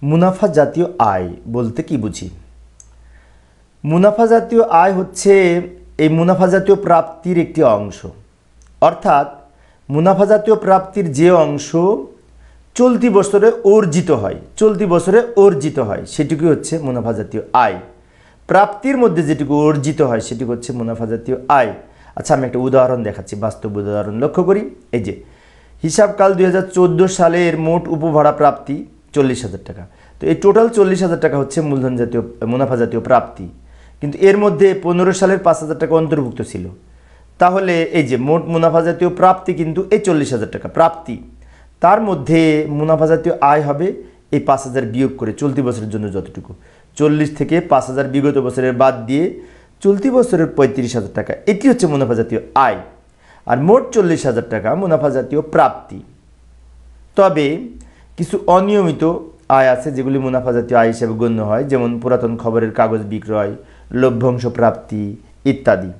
মুনাফা জাতীয় আয় বলতে কি বুঝি? মুনাফা জাতীয় আয় হচ্ছে এই মুনাফা জাতীয় প্রাপ্তির একটি অংশ। অর্থাৎ মুনাফা জাতীয় প্রাপ্তির যে অংশ চলতি বছরে অর্জিত হয় সেটুকু হচ্ছে মুনাফা জাতীয় আয়। প্রাপ্তির মধ্যে যেটুকু অর্জিত হয় সেটুকু হচ্ছে মুনাফা জাতীয় আয়। আচ্ছা, আমি একটা উদাহরণ দেখাচ্ছি, বাস্তব উদাহরণ লক্ষ্য করি। এই যে হিসাবকাল 2014 সালের মোট উপভাড়া প্রাপ্তি 40,000 টাকা। তো এই টোটাল 40,000 টাকা হচ্ছে মূলধন জাতীয় মুনাফা জাতীয় প্রাপ্তি, কিন্তু এর মধ্যে 15 সালের 5,000 টাকা অন্তর্ভুক্ত ছিল। তাহলে এই যে মোট মুনাফা জাতীয় প্রাপ্তি কিন্তু এই 40,000 টাকা প্রাপ্তি, তার মধ্যে মুনাফা জাতীয় আয় হবে এই 5,000 বিয়োগ করে চলতি বছরের জন্য যতটুকু, 40 থেকে 5,000 বিগত বছরের বাদ দিয়ে চলতি বছরের 35,000 টাকা, এটি হচ্ছে মুনাফা জাতীয় আয়। আর মোট 40,000 টাকা মুনাফা জাতীয় প্রাপ্তি। তবে কিছু অনিয়মিত আয় আছে যেগুলি মুনাফা জাতীয় আয় হিসেবে গণ্য হয়, যেমন পুরাতন খবরের কাগজ বিক্রয়, লভ্যাংশ প্রাপ্তি ইত্যাদি।